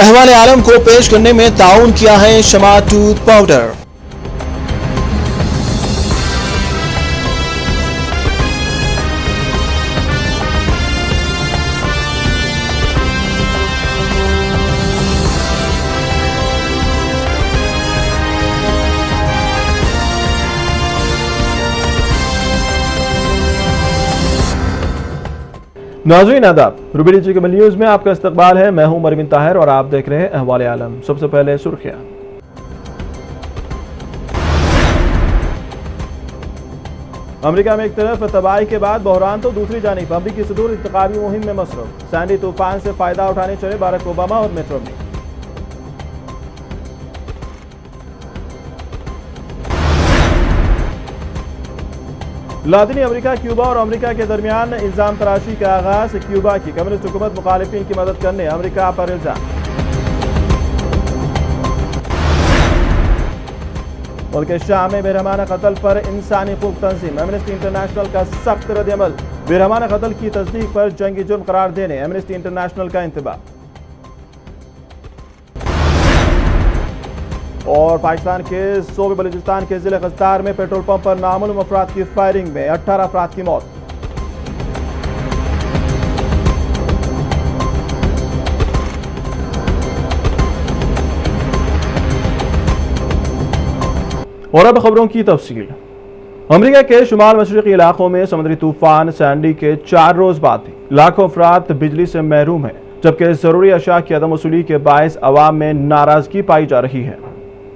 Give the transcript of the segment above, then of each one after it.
अहवाल आलम को पेश करने में ताउन किया है शमा टूथ पाउडर। नाज़रीन आदाब, रूबी डिजिटल न्यूज में आपका इस्तकबाल है। मैं हूं मरविन ताहिर और आप देख रहे हैं अहवाल आलम। सबसे पहले सुर्खियां। अमेरिका में एक तरफ तबाही के बाद बहरान तो दूसरी जानिब अमरीकी सदूर इंतखाबी मुहिम में मसरूफ। सैंडी तूफान से फायदा उठाने चले बाराक ओबामा और मिट रोमनी। लातिनी अमेरिका, क्यूबा और अमेरिका के दरमियान इल्जाम तराशी का आगाज। क्यूबा की कम्युनिस्ट हुकूमत मुखालिफिन की मदद करने अमेरिका पर इल्जाम। मुल्क शाम में बेरहमाना कत्ल पर इंसानी हकूक तंजीम एमनेस्टी इंटरनेशनल का सख्त रद्द-ए-अमल। बेरहमाना कत्ल की तस्दीक पर जंगी जुर्म करार देने एमनेस्टी इंटरनेशनल का इंतबाह। और पाकिस्तान के सूबे बलूचिस्तान के जिले गस्तार में पेट्रोल पंप पर नामालूम अफराद की फायरिंग में 18 अफराद की मौत। और अब खबरों की तफसील। अमेरिका के शुमाल मशरकी इलाकों में समुद्री तूफान सैंडी के 4 रोज बाद भी लाखों अफराद बिजली से महरूम है, जबकि जरूरी अशिया की अदम वसूली के बायस अवाम में नाराजगी पाई जा रही है।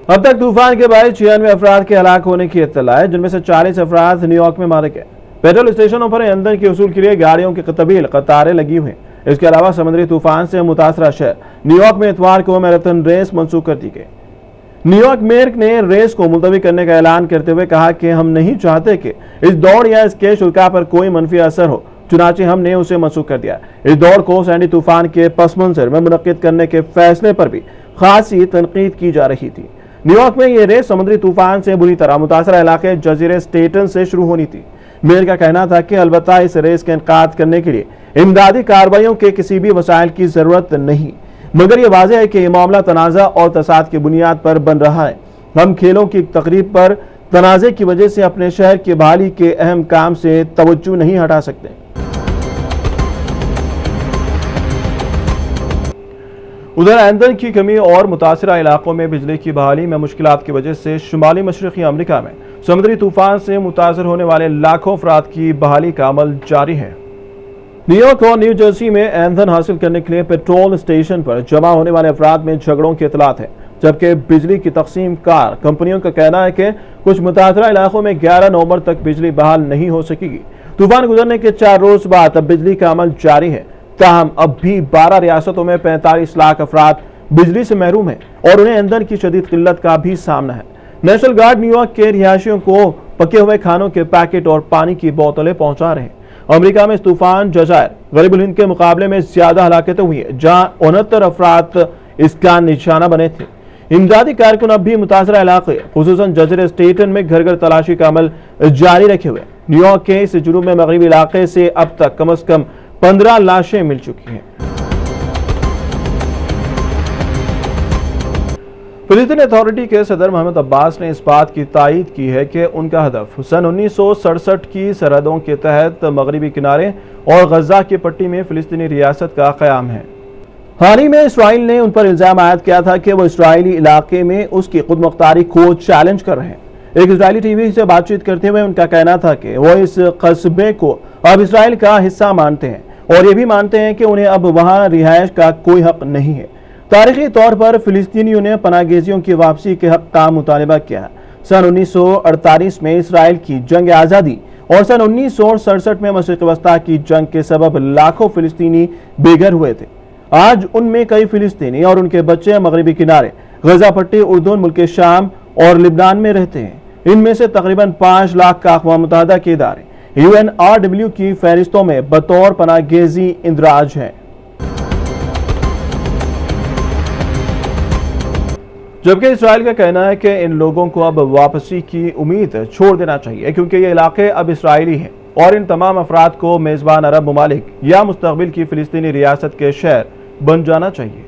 अब तक तूफान के बायस 96 अफराद के हलाक होने की इत्तला है, जिनमें से 40 अफराद न्यूयॉर्क में मारे गए। पेट्रोल स्टेशनों पर ईंधन के वसूल के लिए गाड़ियों की तवील कतारें लगी हुई। इसके अलावा समुद्री तूफान से मुतासरा शहर न्यूयॉर्क में इतवार को मैराथन रेस मंसूख कर दी गई। न्यूयॉर्क मेयर ने रेस को मुलतवी करने का ऐलान करते हुए कहा कि हम नहीं चाहते कि इस दौड़ या इसके शुल्का पर कोई मनफी असर हो, चुनाचे हमने उसे मंसूख कर दिया। इस दौड़ को सैंडी तूफान के पस मंजर में मुनक्किद करने के फैसले पर भी खासी तनकीद की जा रही थी। न्यूयॉर्क में यह रेस समुद्री तूफान से बुरी तरह मुतासरा इलाके जजीरे स्टेटन से शुरू होनी थी। मेयर का कहना था कि अलबत्ता इस रेस का इनकाद करने के लिए इमदादी कार्रवाइयों के किसी भी वसाइल की जरूरत नहीं, मगर यह वाज़ेह है कि यह मामला तनाज़ा और तसाद की बुनियाद पर बन रहा है। हम खेलों की तकरीब पर तनाज़े की वजह से अपने शहर की बहाली के अहम काम से तवज्जो नहीं हटा सकते। उधर ईंधन की कमी और मुतासरा इलाकों में बिजली की बहाली में मुश्किलात की वजह से शुमाली मशरकी अमरीका में समुद्री तूफान से मुतासर होने वाले लाखों अफराद की बहाली का अमल जारी है। न्यूयॉर्क और न्यू जर्सी में ईंधन हासिल करने के लिए पेट्रोल स्टेशन पर जमा होने वाले अफराद में झगड़ों की इतलात है, जबकि बिजली की तकसीम कार कंपनियों का कहना है कि कुछ मुतासरा इलाकों में 11 नवंबर तक बिजली बहाल नहीं हो सकेगी। तूफान गुजरने के 4 रोज बाद अब बिजली का अमल जारी है। ताहम अब भी 12 रियासतों में 45 लाख अफराद बिजली से महरूम है और उन्हें ईंधन की शदीद किल्लत का भी सामना है। नेशनल गार्ड न्यूयॉर्क के रिहायशियों को पके हुए खानों के पैकेट और पानी की बोतलें पहुंचा रहे हैं। अमेरिका में इस तूफान जज़ायर गरीबुल हिंद के मुकाबले में ज्यादा हलाकतें हुई है, जहां 69 अफराद इसका निशाना बने थे। इमदादी कारकुन अब भी मुतासरा इलाके खुसूसन जजीरे स्टेटन में घर घर तलाशी का अमल जारी रखे हुए। न्यूयॉर्क के इस जुनूब में मगरबी इलाके से अब तक कम से कम 15 लाशें मिल चुकी हैं। फिलिस्तीनी अथॉरिटी के सदर मोहम्मद अब्बास ने इस बात की तायीद की है कि उनका हदफ सन 1967 की सरहदों के तहत मगरबी किनारे और गजा की पट्टी में फिलिस्तीनी रियासत का क़याम है। हाल ही में इसराइल ने उन पर इल्जाम आयद किया था कि वो इसराइली इलाके में उसकी खुद मुख्तारी को चैलेंज कर रहे हैं। एक इसराइली टीवी से बातचीत करते हुए उनका कहना था कि वो इस कस्बे को अब इसराइल का हिस्सा मानते हैं और ये भी मानते हैं कि उन्हें अब वहां रिहायश का कोई हक नहीं है। तारीखी तौर पर फिलिस्तीनियों ने पनाहगेजियों की वापसी के हक का मुतालबा किया है। सन 1948 में इसराइल की जंग आज़ादी और सन 1967 में मशरिक़ वस्ता की जंग के सबब लाखों फिलिस्तीनी बेघर हुए थे। आज उनमें कई फिलिस्तीनी और उनके बच्चे मगरबी किनारे, गजा पट्टी, उर्दून, मुल्क शाम और लिबनान में रहते हैं। इनमें से तकरीबन 5 लाख का अक़वाम मुत्तहिदा के इदारे UNRW की फहरिस्तों में बतौर पनाहगेजी इंदराज है। जबकि इसराइल का कहना है कि इन लोगों को अब वापसी की उम्मीद छोड़ देना चाहिए, क्योंकि ये इलाके अब इसराइली हैं और इन तमाम अफराद को मेज़बान अरब ममालिक या मुस्तक़बिल की फ़िलिस्तीनी रियासत के शहर बन जाना चाहिए।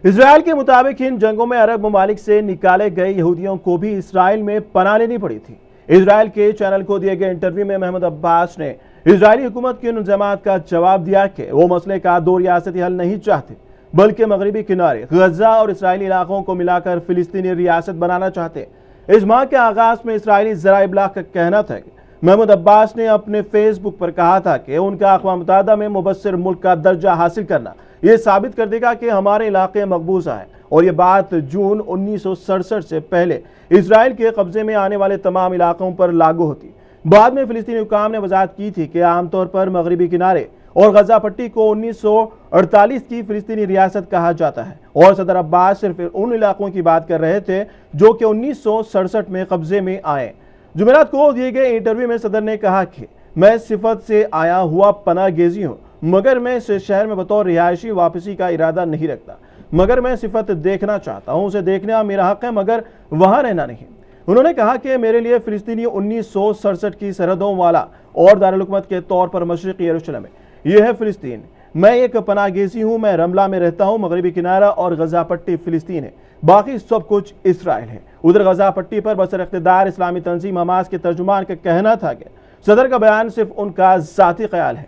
इसराइल के मुताबिक इन जंगों में अरब ममालिक से निकाले गए यहूदियों को भी इसराइल में पनाह लेनी पड़ी थी। इसराइल के चैनल को दिए गए इंटरव्यू में महमूद अब्बास ने इजरायली हुकूमत के इल्जामात का जवाब दिया कि वो मसले का दो रियासती हल नहीं चाहते, बल्कि मगरबी किनारे गजा और इसराइली इलाकों को मिलाकर फिलिस्तीनी रियासत बनाना चाहते। इस माह के आगाज में इसराइली ज़राए इब्लाग का कहना था कि महमूद अब्बास ने अपने फेसबुक पर कहा था कि उनका अक़वाम मुत्तहिदा में मुबस्सिर मुल्क का दर्जा हासिल करना ये साबित कर देगा कि हमारे इलाके मकबूजा है। और ये बात जून 1967 से पहले इसराइल के कब्जे में आने वाले तमाम इलाकों पर लागू होती। बाद में फिलिस्तीनी हुकाम ने वजाहत की थी कि आमतौर पर मगरबी किनारे और गजा पट्टी को 1948 की फिलिस्तीनी रियासत कहा जाता है और सदर अब्बास सिर्फ उन इलाकों की बात कर रहे थे जो कि 1967 में कब्जे में आए। जुमेरात को दिए गए इंटरव्यू में सदर ने कहा कि मैं सिफत से आया हुआ पनाह गेजी हूँ, मगर मैं इस शहर में बतौर रिहायशी वापसी का इरादा नहीं रखता, मगर मैं सिफत देखना चाहता हूँ, उसे देखना मेरा हक है, मगर वहाँ रहना नहीं। उन्होंने कहा कि मेरे लिए फिलिस्तीनी 1967 की सरहदों वाला और दारुल हुकूमत के तौर पर मशरिकी यरूशलेम है, यह है फिलिस्तीन। मैं एक पनाह गेजी हूँ, मैं रमला में रहता हूँ, मगरबी किनारा और गजा पट्टी फिलिस्तीन है, बाकी सब कुछ इसराइल है। उधर गजा पट्टी पर बसर इख्तिदार इस्लामी तंजीम हमास के तर्जुमान का कहना था कि सदर का बयान सिर्फ उनका जाती ख्याल है।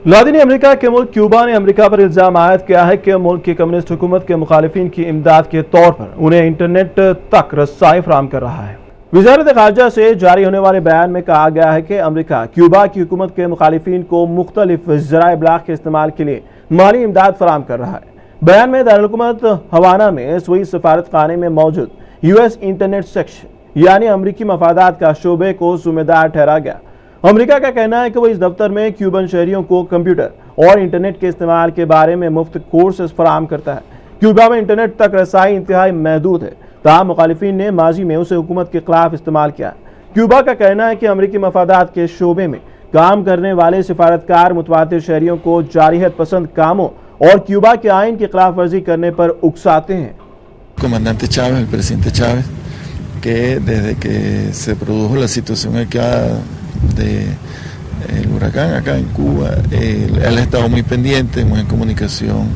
लादीनी अमेरिका के मुल्क क्यूबा ने अमेरिका पर इल्जाम आयद किया है कि मुल्क की कम्युनिस्ट हुकूमत के मुखालिफिन की इमदाद के तौर पर उन्हें इंटरनेट तक रसाई फराहम कर रहा है। वज़ारत ख़ारजा से जारी होने वाले बयान में कहा गया है कि अमेरिका क्यूबा की हुकूमत के मुखालिफिन को मुख्तलिफ ज़राए इब्लाग के इस्तेमाल के लिए माली इमदाद फराहम कर रहा है। बयान में दारुल हुकूमत हवाना में सुई सफारत खाने में मौजूद US इंटरनेट सेक्शन यानी अमरीकी मफादात का शोबे को जिम्मेदार ठहरा गया। अमेरिका का कहना है कि वो इस दफ्तर में क्यूबन शहरियों को कंप्यूटर और इंटरनेट के इस्तेमाल के बारे में मुफ्त कोर्सेज फराहम करता है। क्यूबा में इंटरनेट तक रसाई इंतहाई महदूद है, ताहम मुखालिफिन ने माजी में उसे हुकूमत के खिलाफ इस्तेमाल किया। क्यूबा का कहना है कि अमरीकी मफादात के शोबे में काम करने वाले सिफारतकार मुतवातिर शहरियों को जारियत पसंद कामों और क्यूबा के आइन की खिलाफ वर्जी करने पर उकसाते हैं। Comandante Chávez, el presidente Chávez, que desde que se produjo la situación acá del huracán acá en Cuba, él ha estado muy pendiente, muy en comunicación,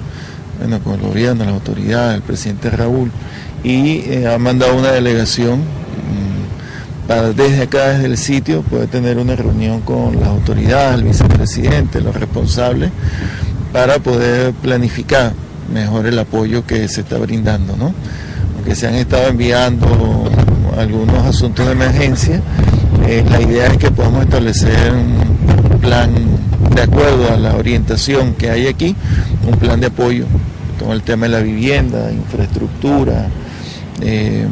bueno, con el gobierno, las autoridades, el presidente Raúl, y ha mandado una delegación para desde acá, desde el sitio, poder tener una reunión con las autoridades, el vicepresidente, los responsables, para poder planificar mejor el apoyo que se está brindando, ¿no? Aunque se han estado enviando algunos asuntos de emergencia, la idea es que podamos establecer un plan de acuerdo a la orientación que hay aquí, un plan de apoyo con el tema de la vivienda, infraestructura,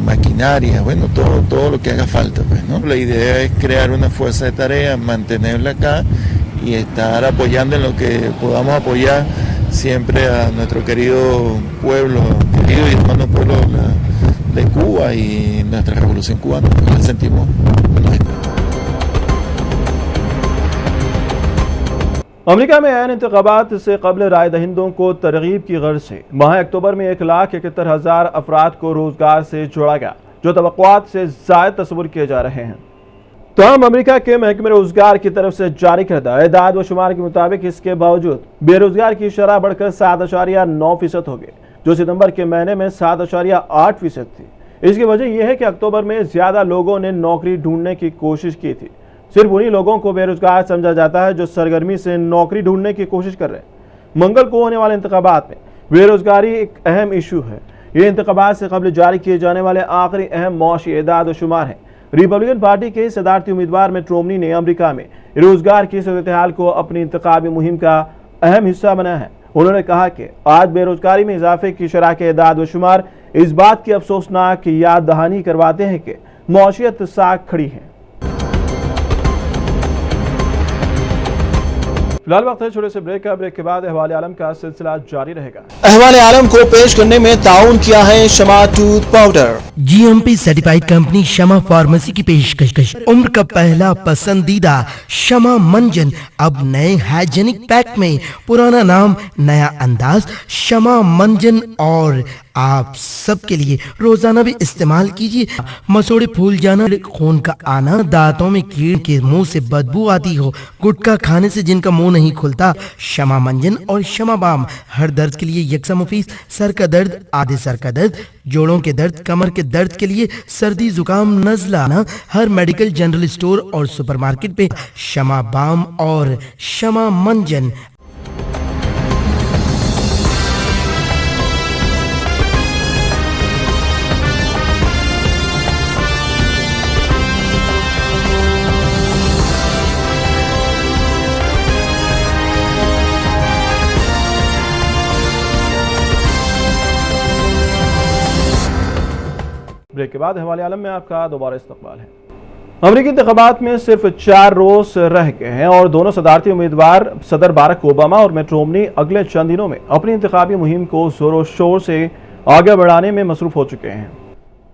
maquinaria, bueno, todo lo que haga falta, pues, ¿no? La idea es crear una fuerza de tarea, mantenerla acá y estar apoyando en lo que podamos apoyar siempre a nuestro querido pueblo, querido y hermano pueblo de Cuba y nuestra revolución cubana, pues la sentimos. America में ऐन इंतखाबात से कबल राय दहिंदों को तरगीब की गर्ज से माह अक्टूबर में 1,71,000 अफराद को रोजगार से जोड़ा गया, जो तवक्कुआत से ज़ायद तस्वुर किए जा रहे हैं। तमाम अमेरिका के महकमे रोजगार की तरफ से जारी करदा एदाद व शुमार के मुताबिक इसके बावजूद बेरोजगार की शरह बढ़कर 7.9% हो गई, जो सितंबर के महीने में 7.8% थी। इसकी वजह यह है कि अक्टूबर में ज्यादा लोगों ने नौकरी ढूंढने की कोशिश की थी। सिर्फ उन्हीं लोगों को बेरोजगार समझा जाता है जो सरगर्मी से नौकरी ढूंढने की कोशिश कर रहे हैं। मंगल को होने वाले इंतखाबात में बेरोजगारी एक अहम इशू है। ये इंतखाबात से कबल जारी किए जाने वाले आखिरी अहम मौशी एदाद व शुमार है। रिपब्लिकन पार्टी के सदारती उम्मीदवार मिट रोमनी ने अमेरिका में रोजगार की सूरत हाल को अपनी इंतखाबी मुहिम का अहम हिस्सा बनाया है। उन्होंने कहा कि आज बेरोजगारी में इजाफे की शरह के एदाद व शुमार इस बात की अफसोसनाक याद दहानी करवाते हैं कि मौशियत साख खड़ी है। फिलहाल वक्त है छोटे से ब्रेक का। ब्रेक के बाद अहवाल आलम का सिलसिला जारी रहेगा। अहवाल आलम को पेश करने में ताउन किया है Shama tooth powder. GMP certified company Shama pharmacy की पेशकश। उम्र का पहला पसंदीदा शमा मंजन अब नए हाइजेनिक पैक में, पुराना नाम नया अंदाज, शमा मंजन और आप सबके लिए रोजाना भी इस्तेमाल कीजिए। मसोड़े फूल जाना, खून का आना, दांतों में कीड़ के मुंह से बदबू आती हो, गुटखा खाने से जिनका मुंह नहीं खुलता, क्षमा मंजन और क्षमा बाम हर दर्द के लिए यकसा मुफीद। सर का दर्द, आधे सर का दर्द, जोड़ों के दर्द, कमर के दर्द के लिए, सर्दी जुकाम नजला ना, हर मेडिकल जनरल स्टोर और सुपरमार्केट पे क्षमा बाम और क्षमा मंजन। ब्रेक के बाद हवाले आलम में आपका दोबारा इस्तकबाल है। अमरीकी इंतखाबात में सिर्फ 4 रोज रह गए हैं और दोनों सदारती उम्मीदवार सदर बारक ओबामा और मिट रोमनी अगले चंद दिनों में अपनी इंतखाबी मुहिम को जोरों शोर से आगे बढ़ाने में मसरूफ हो चुके हैं।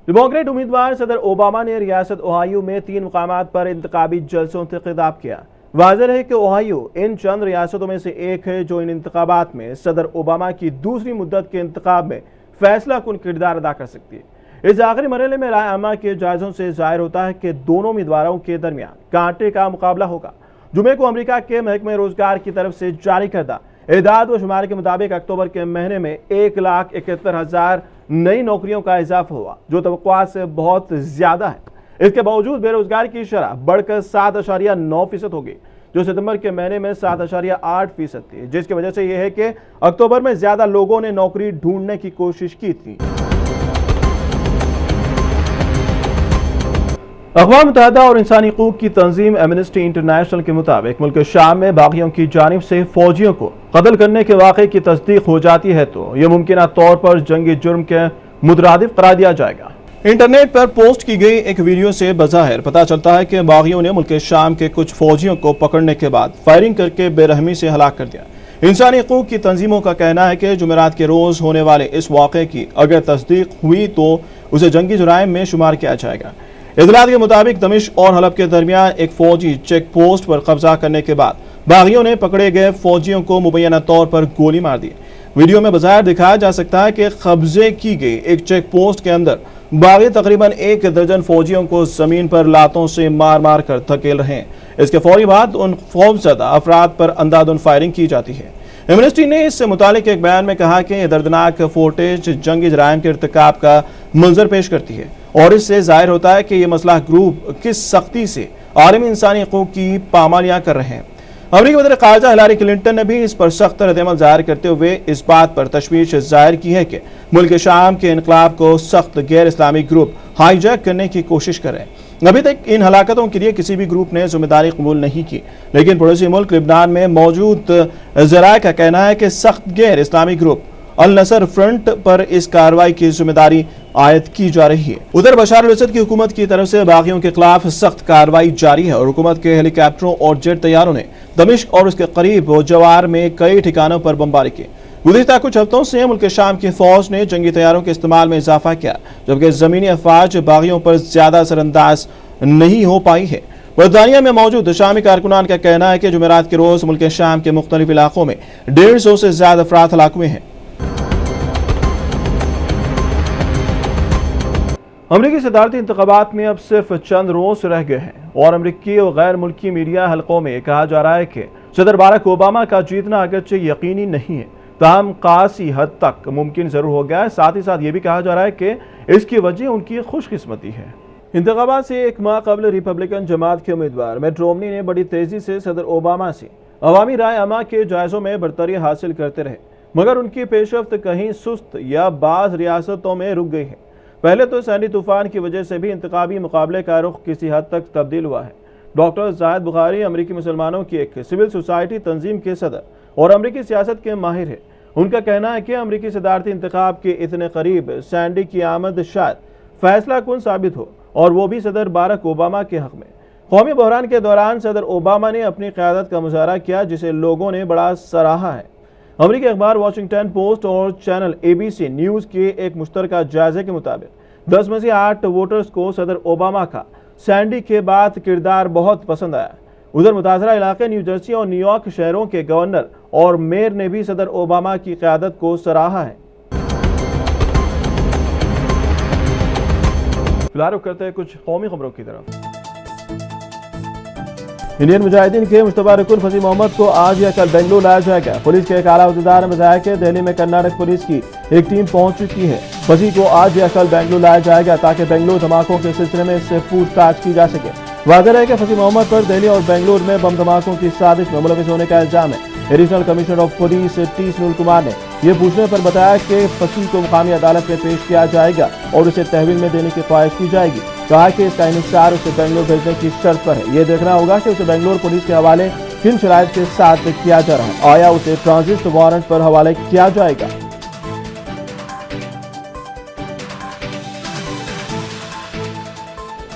डेमोक्रेट उम्मीदवार सदर ओबामा ने रियासत ओहायो में 3 मुकामात पर इंतखाबी जलसों से खिताब किया। वाज़ेह है कि ओहायो इन चंद रियासतों में से एक है जो इन इंतखाबात में सदर ओबामा की दूसरी मुद्दत के इंतखाब में फैसला कुन किरदार अदा कर सकती है। इस आखिरी मरहले में राय आमा के जायजों से जाहिर होता है कि दोनों उम्मीदवारों के दरमियान कांटे का मुकाबला होगा। जुमे को अमेरिका के महकमे रोजगार की तरफ से जारी करदा एदाद व शुमार के मुताबिक अक्टूबर के महीने में 1,71,000 नई नौकरियों का इजाफा हुआ, जो तवक्कुआत से बहुत ज्यादा है। इसके बावजूद बेरोजगार की शरह बढ़कर 7.9% होगी, जो सितंबर के महीने में 7.8% थी, जिसकी वजह से यह है कि अक्टूबर में ज्यादा लोगों ने नौकरी ढूंढने की कोशिश की थी। अक़वाम मुत्तहिदा और इंसानी हकूक़ की तंजीम एमनेस्टी इंटरनेशनल के मुताबिक मुल्क शाम में बागियों की जानिब से फौजियों को कत्ल करने के वाक़े की तस्दीक हो जाती है तो यह मुमकिन तौर पर जंगी जुर्म के मुतरादिफ करार दिया जाएगा। इंटरनेट पर पोस्ट की गई एक वीडियो से बज़ाहिर पता चलता है कि बागियों ने मुल्क शाम के कुछ फौजियों को पकड़ने के बाद फायरिंग करके बेरहमी से हलाक कर दिया। इंसानी हकूक़ की तंजीमों का कहना है कि जुमेरात के रोज होने वाले इस वाक़े की अगर तस्दीक हुई तो उसे जंगी जुराइम में शुमार किया जाएगा। इतलात के मुताबिक दमिश्क और हलब के दरमियान एक फौजी चेक पोस्ट पर कब्जा करने के बाद बागियों ने पकड़े गए फौजियों को मुबैना तौर पर गोली मार दी। वीडियो में बज़ाहिर दिखाया जा सकता है कि कब्जे की गई एक चेक पोस्ट के अंदर बागी तकरीबन 1 दर्जन फौजियों को जमीन पर लातों से मार मार कर धकेल रहे हैं। इसके फौरी बाद उन खौफजदा अफराद पर अंधाधुंध फायरिंग की जाती है। एमनेस्टी ने इससे मुतालिक एक बयान में कहा कि यह दर्दनाक फुटेज जंगी जराइम के इर्तिकाब का मंजर पेश करती है और इससे जाहिर होता है कि यह मसला ग्रुप किस सख्ती से आलमी इंसानी हकूक़ की पामालियां कर रहे हैं। अमरीकी वज़ीर ख़ारिजा हिलारी क्लिंटन ने भी इस पर सख्त रद्द-ए-अमल जाहिर करते हुए इस बात पर तशवीश जाहिर की है कि मुल्क शाम के इनकलाब को सख्त गैर इस्लामी ग्रुप हाईजैक करने की कोशिश कर रहे हैं। अभी तक इन हलाकतों के लिए किसी भी ग्रुप ने जिम्मेदारी कबूल नहीं की, लेकिन पड़ोसी मुल्क लिबनान में मौजूद ज़राए का कहना है कि सख्त गैर इस्लामी ग्रुप अल नसर फ्रंट पर इस कार्रवाई की जिम्मेदारी आयद की जा रही है। उधर बशार अल-असद की हुकूमत की तरफ से बागियों के खिलाफ सख्त कार्रवाई जारी है और हुकूमत के हेलीकॉप्टरों और जेट तैयारों ने दमिश्क और उसके करीब जवार में कई ठिकानों पर बमबारी की। गुज़िश्ता कुछ हफ्तों से मुल्क शाम की फौज ने जंगी तैयारों के इस्तेमाल में इजाफा किया, जबकि जमीनी अफवाज बागियों पर ज्यादा असरअंदाज नहीं हो पाई है। बरतानिया में मौजूद शामी कारकुनान का कहना है कि जुमेरात के रोज मुल्क शाम के मुख्तलिफ इलाकों में 150 से ज्यादा अफराद हलाक हुए हैं। अमरीकी सदारती इंतखाबात में अब सिर्फ चंद रोज रह गए हैं और अमरीकी और गैर मुल्की मीडिया हलकों में कहा जा रहा है कि सदर बारक ओबामा का जीतना अगरचे यकीनी नहीं है, ताहम खासी हद तक मुमकिन जरूर हो गया है। साथ ही साथ ये भी कहा जा रहा है कि इसकी वजह उनकी खुशकिस्मती है। इंतखाबात से एक माह कबल रिपब्लिकन जमात के उम्मीदवार मिट रोमनी ने बड़ी तेजी से सदर ओबामा से अवामी राय अमा के जायजों में बरतरी हासिल करते रहे, मगर उनकी पेशरफ्त कहीं सुस्त या बाज रियासतों में रुक गई है। पहले तो सैंडी तूफान की वजह से भी इंतखाबी मुकाबले का रुख किसी हद तक तब्दील हुआ है। डॉक्टर जाहिद बुखारी अमरीकी मुसलमानों की एक सिविल सोसाइटी तंजीम के सदर और अमरीकी सियासत के माहिर है। उनका कहना है कि अमरीकी सदारती इंतखाब के इतने करीब सैंडी की आमद शायद फैसला कुन साबित हो, और वो भी सदर बारक ओबामा के हक में। कौमी बहरान के दौरान सदर ओबामा ने अपनी क़यादत का मुजाहरा किया, जिसे लोगों ने बड़ा सराहा है। अमरीकी अखबार वाशिंगटन पोस्ट और चैनल ABC न्यूज़ के एक मुश्तरका जायजे के मुताबिक 10 में से 8 वोटर्स को सदर ओबामा का सैंडी के बाद किरदार बहुत पसंद आया। उधर मुतासरा इलाके न्यू जर्सी और न्यूयॉर्क शहरों के गवर्नर और मेयर ने भी सदर ओबामा की क़यादत को सराहा है। फिलहाल रुख करते हैं कुछ कौमी खबरों की तरफ। इंडियन मुजाहिदीन के मुश्तबा रुकन फसी मोहम्मद को आज या कल बेंगलुरु लाया जाएगा। पुलिस के एक आला अहदेदार ने बताया कि दिल्ली में कर्नाटक पुलिस की एक टीम पहुंच चुकी है। फसी को आज या कल बेंगलुरु लाया जाएगा ताकि बेंगलुरु धमाकों के सिलसिले में इससे पूछताछ की जा सके। वाज़ेह है कि फसी मोहम्मद पर दिल्ली और बेंगलुरु में बम धमाकों की साजिश में मुलविस होने का इल्जाम है। Additional commissioner of police T Sunil Kumar ने यह पूछने पर बताया कि फसी को मुकामी अदालत में पेश किया जाएगा और उसे तहवील में देने की ख्वाहिश की जाएगी। कहा कि इसका इंहिसार उसे बेंगलुरु भेजने की शर्त पर है। ये देखना होगा कि उसे बेंगलुरु पुलिस के हवाले किन शराइत के साथ किया जा रहा है। आया उसे ट्रांजिट वारंट पर हवाले किया जाएगा।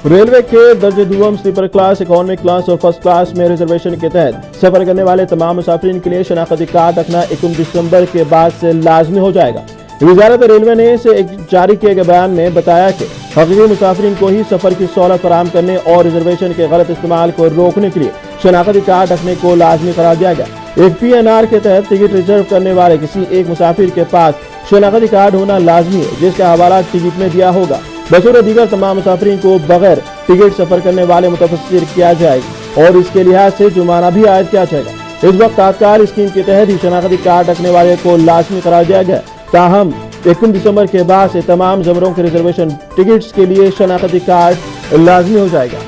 रेलवे के दर्जे दुआम स्लीपर क्लास, इकोनॉमिक क्लास और फर्स्ट क्लास में रिजर्वेशन के तहत सफर करने वाले तमाम मुसाफिरीन के लिए शनाख्ती कार्ड रखना 21 दिसंबर के बाद से लाजमी हो जाएगा। वजारत रेलवे ने इसे एक जारी किए गए बयान में बताया कि हकीकी मुसाफिरीन को ही सफर की सहूलत फराहम करने और रिजर्वेशन के गलत इस्तेमाल को रोकने के लिए शनाख्ती कार्ड रखने को लाजमी करार दिया गया। एक PNR के तहत टिकट रिजर्व करने वाले किसी एक मुसाफिर के पास शनाख्ती कार्ड होना लाजमी है, जिसका हवाला टिकट में दिया होगा। बशूर दीगर तमाम मुसाफिरीन को बगैर टिकट सफर करने वाले मुतफस्सिर किया जाएगा और इसके लिहाज से जुर्माना भी आयद किया जाएगा। इस वक्त तात्काल स्कीम के तहत ही शनाख्ती कार्ड रखने वाले को लाजमी करार दिया गया। ताहम 21 दिसंबर के बाद से तमाम ज़मरों के रिजर्वेशन टिकट्स के लिए शनाख्ती कार्ड लाजमी हो जाएगा।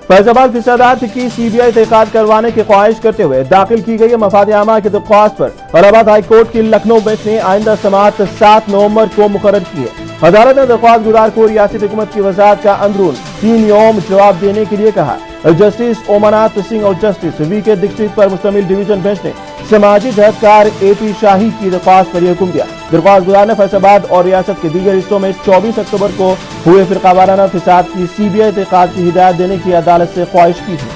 फैजाबाद फिसादात की CBI तहकीकात करवाने की ख्वाहिश करते हुए दाखिल की गई मफाद आमा की दरख्वास्त पर इलाहाबाद हाई कोर्ट की लखनऊ बेंच ने आइंदा समाअत 7 नवंबर को मुकर्रर की है। अदालत ने दरख्वास्त गुजार को रियासती हुकूमत की वजारत का अंदरून 3 यौम जवाब देने के लिए कहा। जस्टिस ओमनाथ सिंह और जस्टिस VK दीक्षित पर मुश्तमिल डिवीजन बेंच ने समाजी जहदकार AP शाही की दरख्वास्त पर यह हुक्म दिया। दरख्वास्त गुजार ने फैसलाबाद और रियासत के दीगर हिस्सों में 24 अक्टूबर को हुए फिरकावाराना फिसाद की CBI तहकीकात की हिदायत देने की अदालत से ख्वाहिश की थी।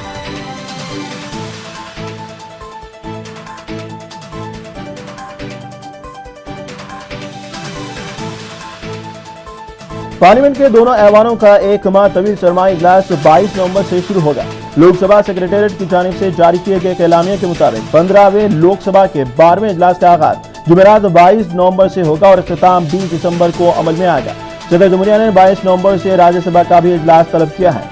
पार्लियामेंट के दोनों ऐवानों का एक माह तवील सरमाई इजलास 22 नवंबर से शुरू होगा। लोकसभा सेक्रेटेरिएट की जानिब से जारी किए गए एलामिया के मुताबिक 15वें लोकसभा के 12वें इजलास का आगाज जुमेरात 22 नवंबर से होगा और इख्तिताम 20 दिसंबर को अमल में आएगा। सदर जमहूरिया ने 22 नवंबर से राज्यसभा का भी इजलास तलब किया है।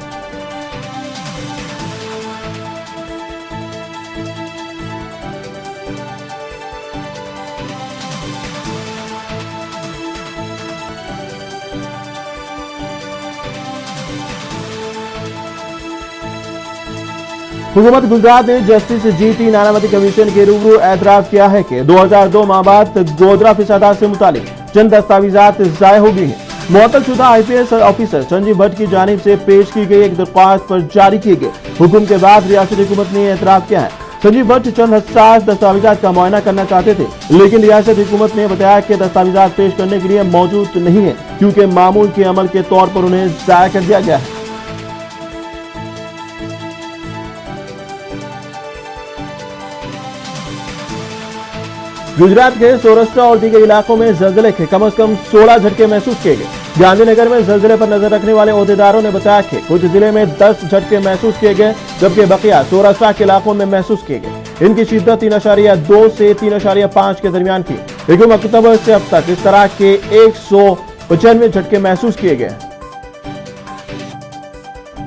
हुकूमत गुजरात ने जस्टिस GT नानावती कमीशन के रूबरू एतराफ किया है कि 2002 माह बाद गोधरा फिसादात से मुतालिक चंद दस्तावेजात ज़ाया हो गई हैं। मुअत्तलशुदा IPS ऑफिसर संजीव भट्ट की जानिब से पेश की गई एक दरख्वास्त पर जारी किए गए हुक्म के बाद रियासती हुकूमत ने एतराफ किया है। संजीव भट्ट चंद हसास दस्तावेजात का मुआयना करना चाहते थे, लेकिन रियासती हुकूमत ने बताया कि दस्तावेजात पेश करने के लिए मौजूद नहीं है क्योंकि मामूल के अमल के तौर पर उन्हें ज़ाया कर दिया गया है। गुजरात के सौराष्ट्र और दीगर इलाकों में ज़लज़ले के कम से कम 16 झटके महसूस किए गए। गांधीनगर में ज़लज़ले पर नजर रखने वाले ओहदेदारों ने बताया कि कुछ जिले में 10 झटके महसूस किए गए, जबकि बकिया सौराष्ट्र के इलाकों में महसूस किए गए। इनकी शिद्दत 3.2 से 3.5 के दरमियान थी। 1 अक्टूबर से अब तक इस तरह के 195 झटके महसूस किए गए।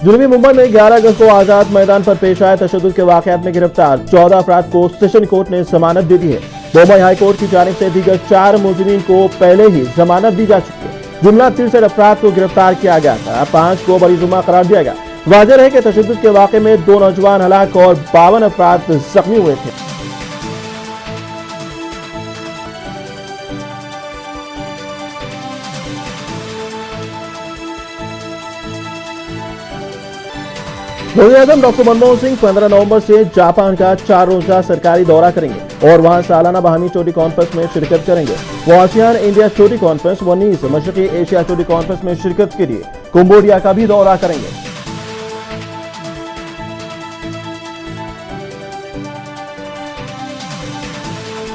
जुनूबी मुंबई में 11 अगस्त को आजाद मैदान पर पेश आए तशद्दुद के वाकयात में गिरफ्तार 14 अफराद को सेशन कोर्ट ने जमानत दे दी है। मुंबई हाई कोर्ट की जानिब से दीगर 4 मुलजिमीन को पहले ही जमानत दी जा चुकी है। जुमला 63 अफराद को गिरफ्तार किया गया था, 5 को बरीजुमा करार दिया गया। वाज़ेह है कि तशद्दुद के वाक़े में 2 नौजवान हलाक और 52 अफराद जख्मी हुए थे। वज़ीर-ए-आज़म डॉक्टर मनमोहन सिंह 15 नवंबर से जापान का 4 रोजा सरकारी दौरा करेंगे और वहां सालाना बाहमी चोटी कॉन्फ्रेंस में शिरकत करेंगे। वो आसियान इंडिया चोटी कॉन्फ्रेंस व नीस मशरकी एशिया चोटी कॉन्फ्रेंस में शिरकत के लिए कंबोडिया का भी दौरा करेंगे।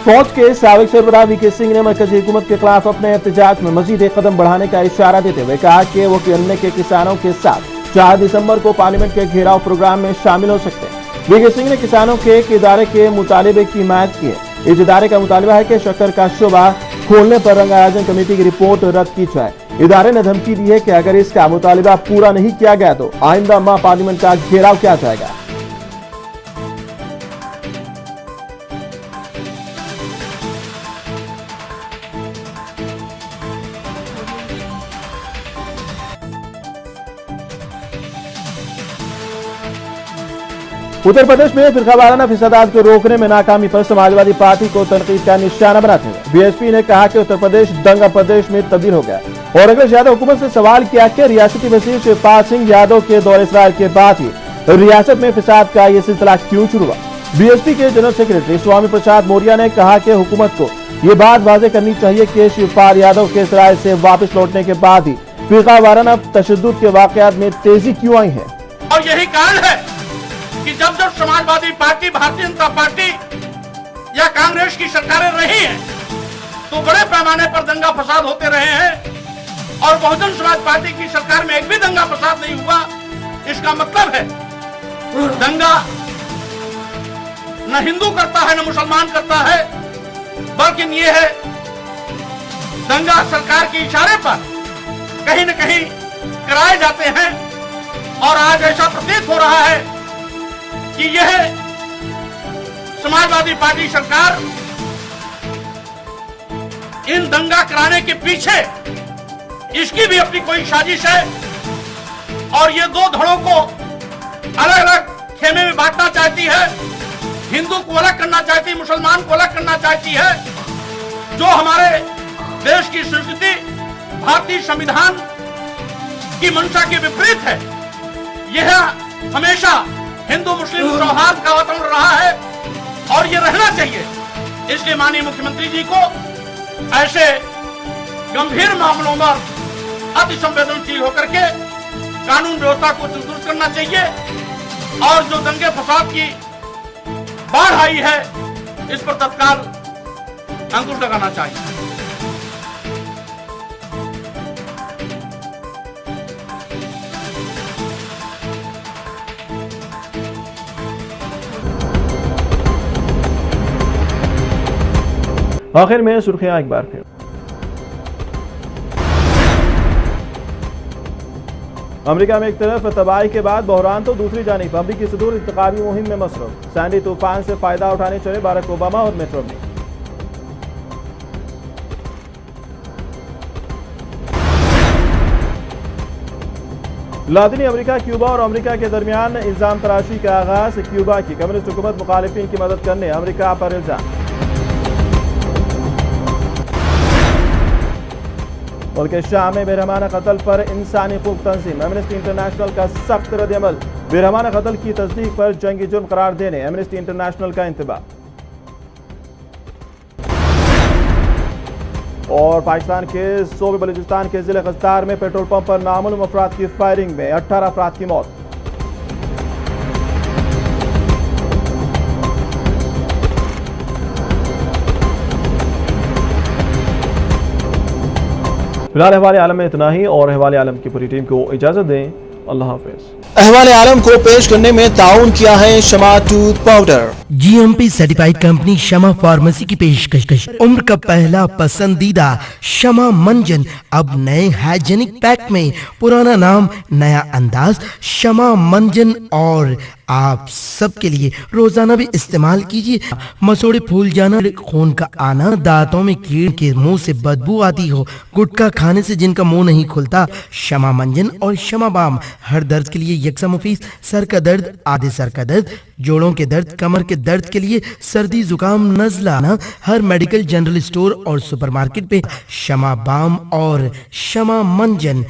फौज के साबिक सरबराह VK सिंह ने मरकजी हुकूमत के खिलाफ अपने एहतजाज में मजीद एक कदम बढ़ाने का इशारा देते हुए कहा कि वो केरल के किसानों के साथ 4 दिसंबर को पार्लियामेंट के घेराव प्रोग्राम में शामिल हो सकते हैं। वीके सिंह ने किसानों के एक इदारे के मुतालिबे की हिमायत की है। इस इदारे का मुतालिबा है कि शक्कर का शोबा खोलने पर रंग आयोजन कमेटी की रिपोर्ट रद्द की जाए। इदारे ने धमकी दी है कि अगर इसका मुतालिबा पूरा नहीं किया गया तो आइंदा माह पार्लियामेंट का घेराव किया जाएगा। उत्तर प्रदेश में फिरकावाराना फिसादात को रोकने में नाकामी पर समाजवादी पार्टी को तनकीद का निशाना बनाते हुए बीएसपी ने कहा कि उत्तर प्रदेश दंगा प्रदेश में तब्दील हो गया और अखिलेश यादव हुकूमत से सवाल किया कि रियासती वजीर शिवपाल सिंह यादव के दौरे इसराइल के बाद ही रियासत में फिसाद का ये सिलसिला क्यों शुरू हुआ। बीएसपी के जनरल सेक्रेटरी स्वामी प्रसाद मौर्य ने कहा कि हुकूमत को ये बात वाजे करनी चाहिए कि शिवपाल यादव के इसराइल से वापस लौटने के बाद ही फिरकावाराना तशद्दुद के वाकयात में तेजी क्यों आई है। और यही कारण है कि जब जब समाजवादी पार्टी, भारतीय जनता पार्टी या कांग्रेस की सरकारें रही हैं तो बड़े पैमाने पर दंगा फसाद होते रहे हैं और बहुजन समाज पार्टी की सरकार में एक भी दंगा फसाद नहीं हुआ। इसका मतलब है दंगा न हिंदू करता है न मुसलमान करता है, बल्कि ये है दंगा सरकार के इशारे पर कहीं न कहीं कराए जाते हैं। और आज ऐसा प्रतीत हो रहा है कि यह समाजवादी पार्टी सरकार इन दंगा कराने के पीछे इसकी भी अपनी कोई साजिश है और ये दो धड़ों को अलग अलग खेमे में बांटना चाहती है। हिंदू को अलग करना चाहती है, मुसलमान को अलग करना चाहती है, जो हमारे देश की संस्कृति, भारतीय संविधान की मंशा के विपरीत है। यह हमेशा हिंदू मुस्लिम सौहार्द का वातावरण रहा है और ये रहना चाहिए। इसलिए माननीय मुख्यमंत्री जी को ऐसे गंभीर मामलों पर अति संवेदनशील होकर के कानून व्यवस्था को दुरुस्त करना चाहिए और जो दंगे फसाद की बाढ़ आई है इस पर तत्काल अंकुश लगाना चाहिए। आखिर में सुर्खियां एक बार फिर। अमेरिका में एक तरफ तबाही के बाद बहरान तो दूसरी जानिब अमरीकी सदूर इंतखाबी मुहिम में मसरूफ। सैंडी तूफान से फायदा उठाने चले बाराक ओबामा और मिट रोमनी। लातिनी अमेरिका, क्यूबा और अमेरिका के दरमियान इल्जाम तराशी का आगाज। क्यूबा की कम्युनिस्ट हुकूमत मुखालिफिन की मदद करने अमेरिका पर इल्जाम। मुल्क शाम में बेरहमाना कत्ल पर इंसानी हकूक तंजीम एमनेस्टी इंटरनेशनल का सख्त रद्द-ए-अमल। बेरहमाना कत्ल की तस्दीक पर जंगी जुर्म करार देने एमनेस्टी इंटरनेशनल का इंतबाह। और पाकिस्तान के सूबे बलूचिस्तान के जिले गस्तार में पेट्रोल पंप पर नामालूम अफराद की फायरिंग में 18 अफराद की मौत। फिलहाल अहवाल आलम में इतना ही और अहवाल आलम की पूरी टीम को इजाजत दें। अल्लाह हाफिज। अहवाल आलम को पेश करने में ताउन किया है Shama tooth powder. GMP certified company Shama pharmacy की पेशकश। उम्र का पहला पसंदीदा शमा मंजन अब नए हाइजेनिक पैक में। पुराना नाम नया अंदाज शमा मंजन और आप सबके लिए रोजाना भी इस्तेमाल कीजिए। मसोड़े फूल जाना, खून का आना, दांतों में कीड़ के मुंह से बदबू आती हो, गुटखा खाने से जिनका मुंह नहीं खुलता, शमा मंजन और शमा बाम हर दर्द के लिए यकसा मुफीद। सर का दर्द, आधे सर का दर्द, जोड़ों के दर्द, कमर के दर्द के लिए, सर्दी जुकाम नजला ना, हर मेडिकल जनरल स्टोर और सुपरमार्केट पे शमा बाम और शमा मंजन